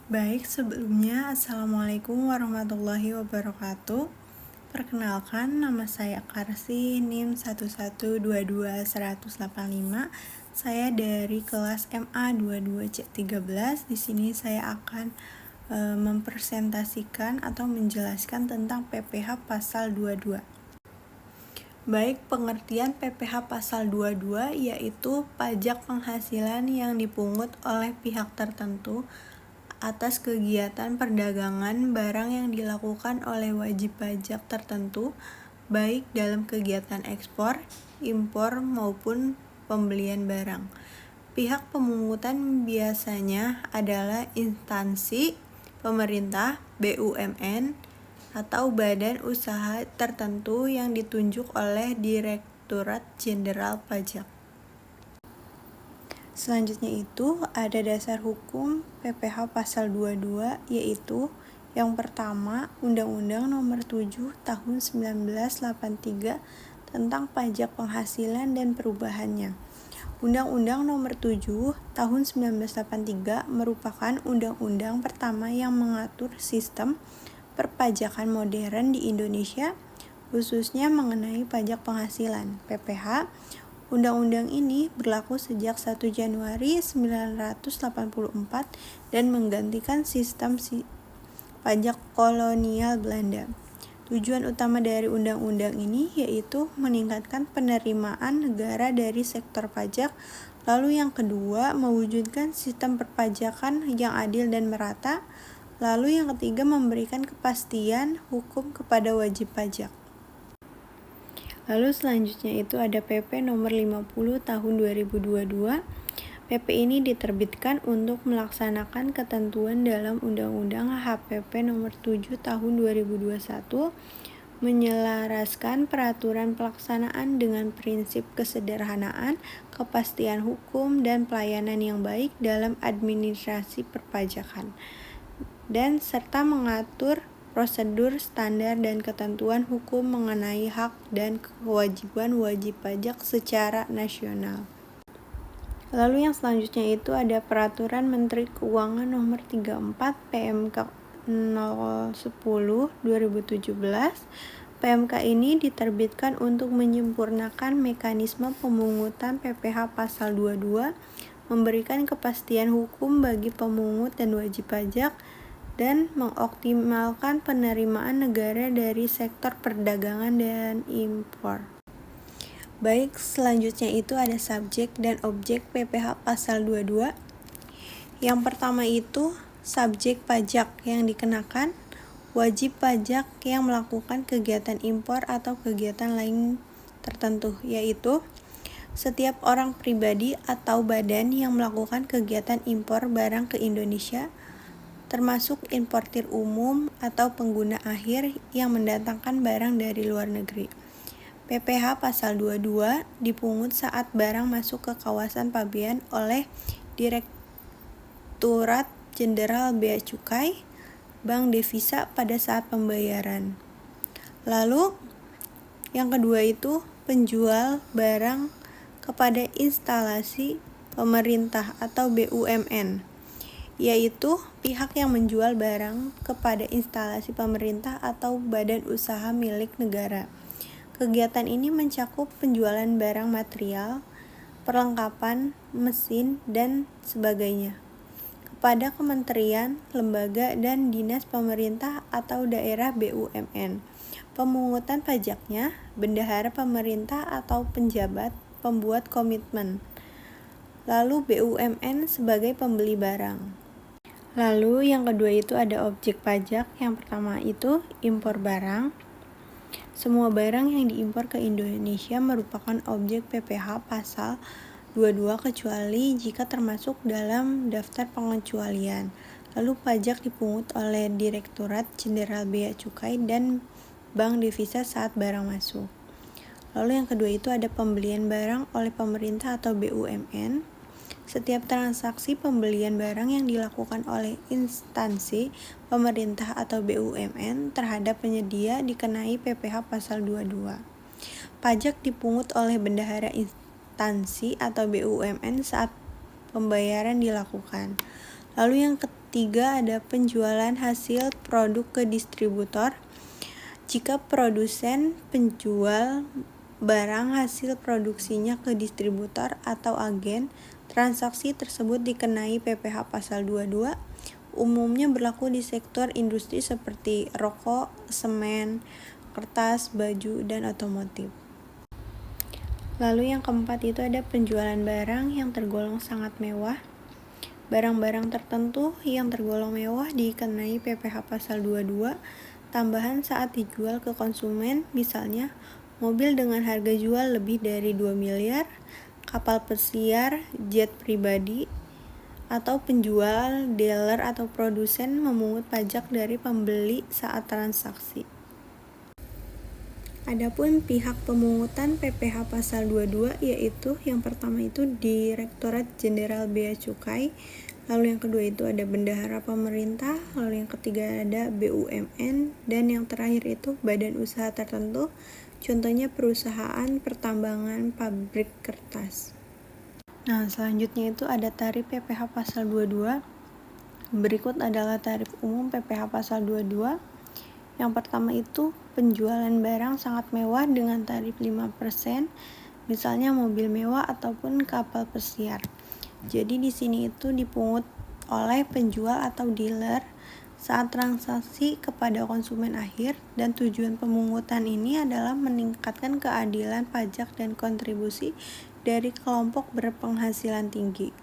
Baik, sebelumnya Assalamualaikum warahmatullahi wabarakatuh. Perkenalkan, nama saya Karsi, NIM 1122185. Saya dari kelas MA 22C13. Di sini saya akan mempresentasikan atau menjelaskan tentang PPh pasal 22. Baik, pengertian PPh pasal 22 yaitu pajak penghasilan yang dipungut oleh pihak tertentu atas kegiatan perdagangan barang yang dilakukan oleh wajib pajak tertentu, baik dalam kegiatan ekspor, impor, maupun pembelian barang. Pihak pemungutan biasanya adalah instansi pemerintah, BUMN, atau badan usaha tertentu yang ditunjuk oleh Direktorat Jenderal Pajak. Selanjutnya itu ada dasar hukum PPh pasal 22, yaitu yang pertama Undang-Undang Nomor 7 Tahun 1983 tentang pajak penghasilan dan perubahannya. Undang-Undang Nomor 7 Tahun 1983 merupakan undang-undang pertama yang mengatur sistem perpajakan modern di Indonesia, khususnya mengenai pajak penghasilan (PPh). Undang-undang ini berlaku sejak 1 Januari 1984 dan menggantikan sistem pajak kolonial Belanda. Tujuan utama dari undang-undang ini yaitu meningkatkan penerimaan negara dari sektor pajak. Lalu yang kedua, mewujudkan sistem perpajakan yang adil dan merata. Lalu yang ketiga, memberikan kepastian hukum kepada wajib pajak. Lalu selanjutnya itu ada PP nomor 50 tahun 2022. PP ini diterbitkan untuk melaksanakan ketentuan dalam Undang-Undang HPP nomor 7 tahun 2021, menyelaraskan peraturan pelaksanaan dengan prinsip kesederhanaan, kepastian hukum, dan pelayanan yang baik dalam administrasi perpajakan, dan serta mengatur prosedur, standar, dan ketentuan hukum mengenai hak dan kewajiban wajib pajak secara nasional. Lalu yang selanjutnya itu ada Peraturan Menteri Keuangan Nomor 34 PMK 010/2017. PMK ini diterbitkan untuk menyempurnakan mekanisme pemungutan PPh pasal 22, memberikan kepastian hukum bagi pemungut dan wajib pajak, dan mengoptimalkan penerimaan negara dari sektor perdagangan dan impor. Baik, selanjutnya itu ada subjek dan objek PPh pasal 22. Yang pertama itu subjek pajak yang dikenakan wajib pajak yang melakukan kegiatan impor atau kegiatan lain tertentu, yaitu setiap orang pribadi atau badan yang melakukan kegiatan impor barang ke Indonesia, termasuk importir umum atau pengguna akhir yang mendatangkan barang dari luar negeri. PPh pasal 22 dipungut saat barang masuk ke kawasan pabean oleh Direktorat Jenderal Bea Cukai, Bank Devisa pada saat pembayaran. Lalu yang kedua itu penjual barang kepada instalasi pemerintah atau BUMN, yaitu pihak yang menjual barang kepada instalasi pemerintah atau badan usaha milik negara. Kegiatan ini mencakup penjualan barang material, perlengkapan, mesin, dan sebagainya kepada kementerian, lembaga, dan dinas pemerintah atau daerah BUMN. Pemungutan pajaknya, bendahara pemerintah atau penjabat pembuat komitmen. Lalu BUMN sebagai pembeli barang. Lalu yang kedua itu ada objek pajak. Yang pertama itu impor barang. Semua barang yang diimpor ke Indonesia merupakan objek PPh pasal 22 kecuali jika termasuk dalam daftar pengecualian. Lalu pajak dipungut oleh Direktorat Jenderal Bea Cukai dan Bank Devisa saat barang masuk. Lalu yang kedua itu ada pembelian barang oleh pemerintah atau BUMN. Setiap transaksi pembelian barang yang dilakukan oleh instansi pemerintah atau BUMN terhadap penyedia dikenai PPh pasal 22. Pajak dipungut oleh bendahara instansi atau BUMN saat pembayaran dilakukan. Lalu yang ketiga ada penjualan hasil produk ke distributor. Jika produsen penjual barang hasil produksinya ke distributor atau agen, transaksi tersebut dikenai PPh pasal 22. Umumnya berlaku di sektor industri seperti rokok, semen, kertas, baju, dan otomotif. Lalu yang keempat itu ada penjualan barang yang tergolong sangat mewah. Barang-barang tertentu yang tergolong mewah dikenai PPh pasal 22 tambahan saat dijual ke konsumen, misalnya mobil dengan harga jual lebih dari 2 miliar, kapal pesiar, jet pribadi, atau penjual, dealer, atau produsen memungut pajak dari pembeli saat transaksi. Adapun pihak pemungutan PPh pasal 22 yaitu yang pertama itu Direktorat Jenderal Bea Cukai, lalu yang kedua itu ada Bendahara Pemerintah, lalu yang ketiga ada BUMN, dan yang terakhir itu badan usaha tertentu, contohnya perusahaan pertambangan, pabrik kertas. Nah, selanjutnya itu ada tarif PPh pasal 22. Berikut adalah tarif umum PPh pasal 22. Yang pertama itu penjualan barang sangat mewah dengan tarif 5%, misalnya mobil mewah ataupun kapal pesiar. Jadi di sini itu dipungut oleh penjual atau dealer saat transaksi kepada konsumen akhir, dan tujuan pemungutan ini adalah meningkatkan keadilan pajak dan kontribusi dari kelompok berpenghasilan tinggi.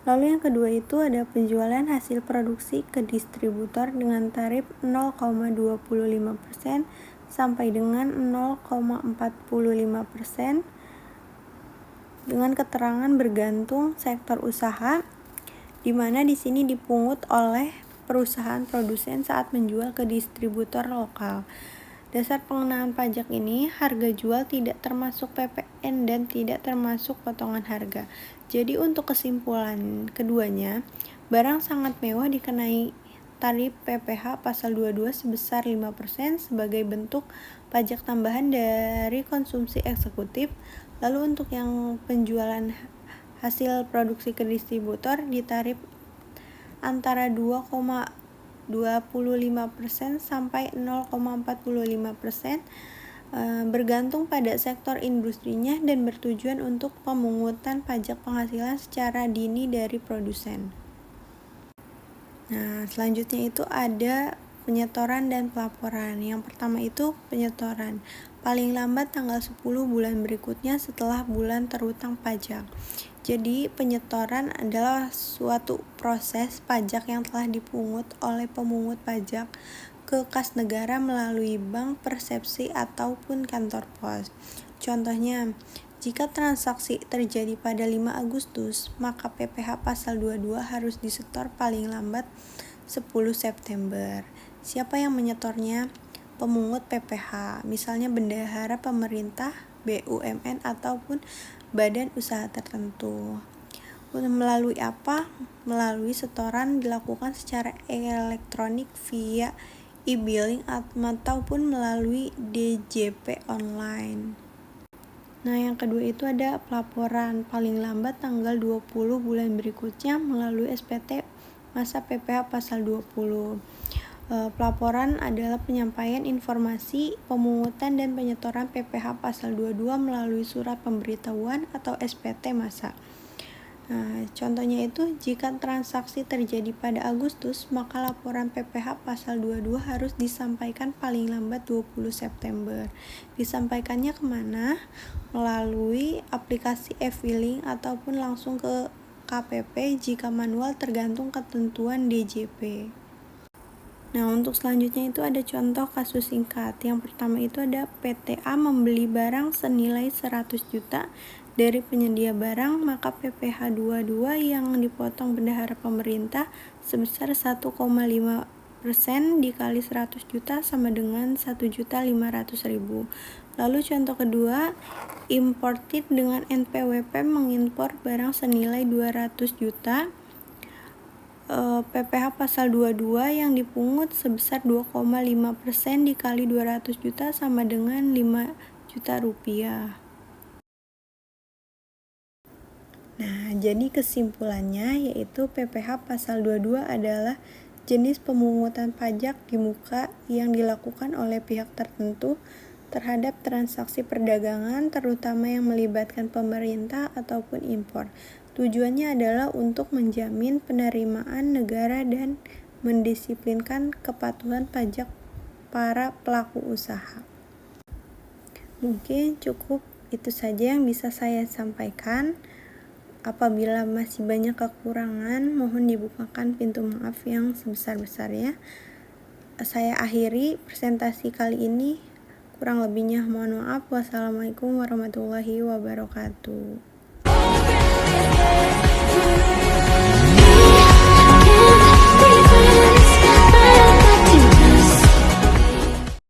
Lalu yang kedua itu ada penjualan hasil produksi ke distributor dengan tarif 0,25% sampai dengan 0,45% dengan keterangan bergantung sektor usaha, di mana di sini dipungut oleh perusahaan produsen saat menjual ke distributor lokal. Dasar pengenaan pajak ini, harga jual tidak termasuk PPN dan tidak termasuk potongan harga. Jadi untuk kesimpulan keduanya, barang sangat mewah dikenai tarif PPh pasal 22 sebesar 5% sebagai bentuk pajak tambahan dari konsumsi eksekutif. Lalu untuk yang penjualan hasil produksi ke distributor ditarif antara 2,25% sampai 0,45%, bergantung pada sektor industrinya dan bertujuan untuk pemungutan pajak penghasilan secara dini dari produsen. Nah, selanjutnya itu ada penyetoran dan pelaporan. Yang pertama itu penyetoran. Paling lambat tanggal 10 bulan berikutnya setelah bulan terutang pajak. Jadi penyetoran adalah suatu proses pajak yang telah dipungut oleh pemungut pajak ke kas negara melalui bank, persepsi, ataupun kantor pos. Contohnya, jika transaksi terjadi pada 5 Agustus, maka PPh pasal 22 harus disetor paling lambat 10 September. Siapa yang menyetornya? Pemungut PPh, misalnya bendahara pemerintah, BUMN, ataupun badan usaha tertentu. Melalui apa? Melalui setoran dilakukan secara elektronik via e-billing ataupun melalui DJP online. Nah, yang kedua itu ada pelaporan paling lambat tanggal 20 bulan berikutnya melalui SPT masa PPh pasal 20. Pelaporan adalah penyampaian informasi pemungutan dan penyetoran PPh pasal 22 melalui surat pemberitahuan atau SPT masa. Nah, contohnya itu jika transaksi terjadi pada Agustus, maka laporan PPh pasal 22 harus disampaikan paling lambat 20 September. Disampaikannya kemana? Melalui aplikasi e-filing ataupun langsung ke KPP jika manual tergantung ketentuan DJP. Nah, untuk selanjutnya itu ada contoh kasus singkat. Yang pertama itu ada PTA membeli barang senilai 100 juta dari penyedia barang, maka PPh 22 yang dipotong bendahara pemerintah sebesar 1,5% dikali 100 juta sama dengan 1.500.000. Lalu contoh kedua, imported dengan NPWP mengimpor barang senilai 200 juta. PPh pasal 22 yang dipungut sebesar 2,5% dikali 200 juta sama dengan 5 juta rupiah. Nah, Jadi kesimpulannya yaitu PPh pasal 22 adalah jenis pemungutan pajak di muka yang dilakukan oleh pihak tertentu terhadap transaksi perdagangan, terutama yang melibatkan pemerintah ataupun impor. Tujuannya adalah untuk menjamin penerimaan negara dan mendisiplinkan kepatuhan pajak para pelaku usaha. Mungkin cukup itu saja yang bisa saya sampaikan. Apabila masih banyak kekurangan, mohon dibukakan pintu maaf yang sebesar-besarnya. Saya akhiri presentasi kali ini. Kurang lebihnya mohon maaf. Wassalamualaikum warahmatullahi wabarakatuh.